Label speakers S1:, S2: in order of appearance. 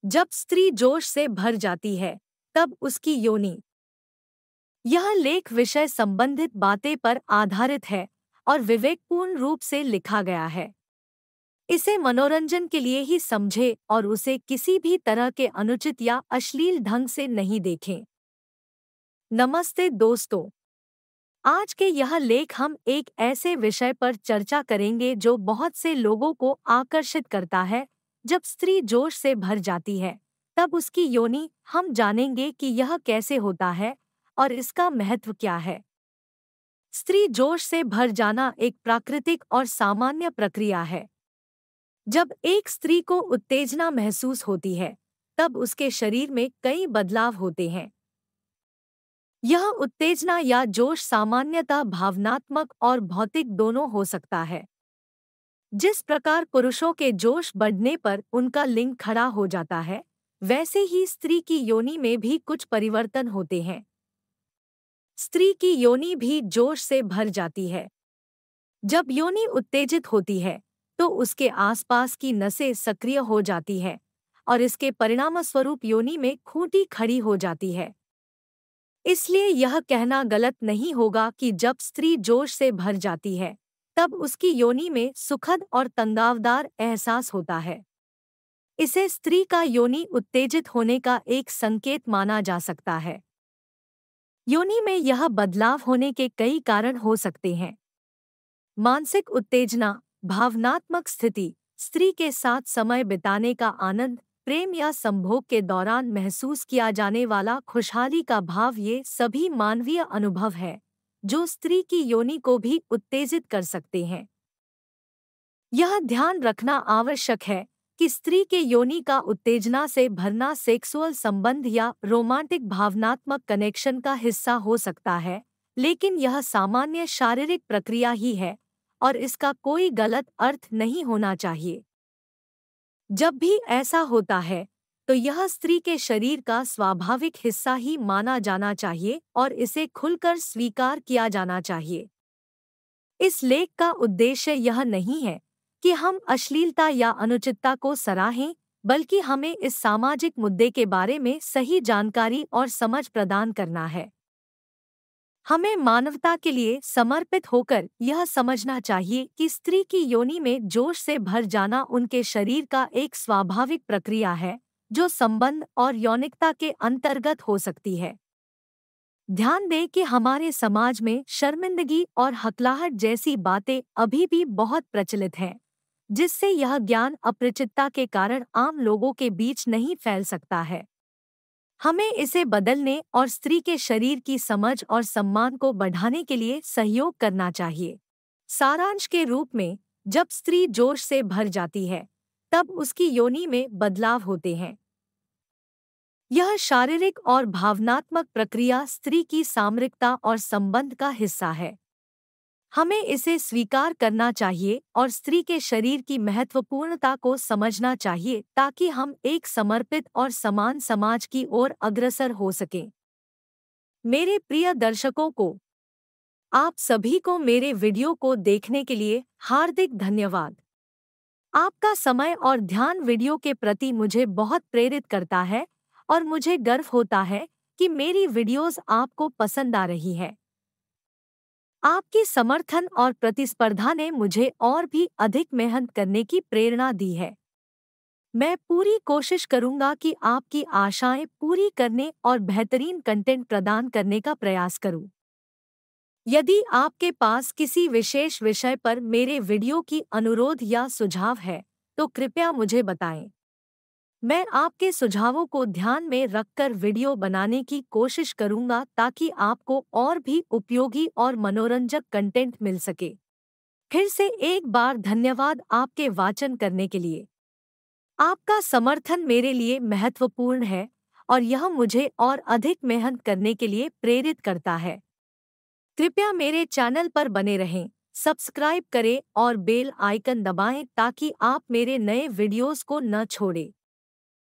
S1: जब स्त्री जोश से भर जाती है, तब उसकी योनि। यह लेख विषय संबंधित बातें पर आधारित है और विवेकपूर्ण रूप से लिखा गया है। इसे मनोरंजन के लिए ही समझें और उसे किसी भी तरह के अनुचित या अश्लील ढंग से नहीं देखें। नमस्ते दोस्तों, आज के यह लेख हम एक ऐसे विषय पर चर्चा करेंगे जो बहुत से लोगों को आकर्षित करता है। जब स्त्री जोश से भर जाती है, तब उसकी योनि। हम जानेंगे कि यह कैसे होता है और इसका महत्व क्या है। स्त्री जोश से भर जाना एक प्राकृतिक और सामान्य प्रक्रिया है। जब एक स्त्री को उत्तेजना महसूस होती है, तब उसके शरीर में कई बदलाव होते हैं। यह उत्तेजना या जोश सामान्यतः भावनात्मक और भौतिक दोनों हो सकता है। जिस प्रकार पुरुषों के जोश बढ़ने पर उनका लिंग खड़ा हो जाता है, वैसे ही स्त्री की योनि में भी कुछ परिवर्तन होते हैं। स्त्री की योनि भी जोश से भर जाती है। जब योनि उत्तेजित होती है, तो उसके आसपास की नसें सक्रिय हो जाती है और इसके परिणामस्वरूप योनि में खूंटी खड़ी हो जाती है। इसलिए यह कहना गलत नहीं होगा कि जब स्त्री जोश से भर जाती है, तब उसकी योनि में सुखद और तंगावदार एहसास होता है। इसे स्त्री का योनि उत्तेजित होने का एक संकेत माना जा सकता है। योनि में यह बदलाव होने के कई कारण हो सकते हैं। मानसिक उत्तेजना, भावनात्मक स्थिति, स्त्री के साथ समय बिताने का आनंद, प्रेम या संभोग के दौरान महसूस किया जाने वाला खुशहाली का भाव, ये सभी मानवीय अनुभव है जो स्त्री की योनि को भी उत्तेजित कर सकते हैं। यह ध्यान रखना आवश्यक है कि स्त्री के योनि का उत्तेजना से भरना सेक्सुअल संबंध या रोमांटिक भावनात्मक कनेक्शन का हिस्सा हो सकता है, लेकिन यह सामान्य शारीरिक प्रक्रिया ही है और इसका कोई गलत अर्थ नहीं होना चाहिए। जब भी ऐसा होता है, तो यह स्त्री के शरीर का स्वाभाविक हिस्सा ही माना जाना चाहिए और इसे खुलकर स्वीकार किया जाना चाहिए। इस लेख का उद्देश्य यह नहीं है कि हम अश्लीलता या अनुचितता को सराहें, बल्कि हमें इस सामाजिक मुद्दे के बारे में सही जानकारी और समझ प्रदान करना है। हमें मानवता के लिए समर्पित होकर यह समझना चाहिए कि स्त्री की योनि में जोश से भर जाना उनके शरीर का एक स्वाभाविक प्रक्रिया है, जो संबंध और यौनिकता के अंतर्गत हो सकती है। ध्यान दें कि हमारे समाज में शर्मिंदगी और हकलाहट जैसी बातें अभी भी बहुत प्रचलित हैं, जिससे यह ज्ञान अपरिचितता के कारण आम लोगों के बीच नहीं फैल सकता है। हमें इसे बदलने और स्त्री के शरीर की समझ और सम्मान को बढ़ाने के लिए सहयोग करना चाहिए। सारांश के रूप में, जब स्त्री जोश से भर जाती है, तब उसकी योनि में बदलाव होते हैं। यह शारीरिक और भावनात्मक प्रक्रिया स्त्री की सामरिकता और संबंध का हिस्सा है। हमें इसे स्वीकार करना चाहिए और स्त्री के शरीर की महत्वपूर्णता को समझना चाहिए ताकि हम एक समर्पित और समान समाज की ओर अग्रसर हो सकें। मेरे प्रिय दर्शकों को, आप सभी को मेरे वीडियो को देखने के लिए हार्दिक धन्यवाद। आपका समय और ध्यान वीडियो के प्रति मुझे बहुत प्रेरित करता है और मुझे गर्व होता है कि मेरी वीडियोस आपको पसंद आ रही है। आपकी समर्थन और प्रतिस्पर्धा ने मुझे और भी अधिक मेहनत करने की प्रेरणा दी है। मैं पूरी कोशिश करूंगा कि आपकी आशाएं पूरी करने और बेहतरीन कंटेंट प्रदान करने का प्रयास करूं। यदि आपके पास किसी विशेष विषय पर मेरे वीडियो की अनुरोध या सुझाव है, तो कृपया मुझे बताएं। मैं आपके सुझावों को ध्यान में रखकर वीडियो बनाने की कोशिश करूंगा ताकि आपको और भी उपयोगी और मनोरंजक कंटेंट मिल सके। फिर से एक बार धन्यवाद आपके वाचन करने के लिए। आपका समर्थन मेरे लिए महत्वपूर्ण है और यह मुझे और अधिक मेहनत करने के लिए प्रेरित करता है। कृपया मेरे चैनल पर बने रहें, सब्सक्राइब करें और बेल आइकन दबाएं ताकि आप मेरे नए वीडियोस को न छोड़ें।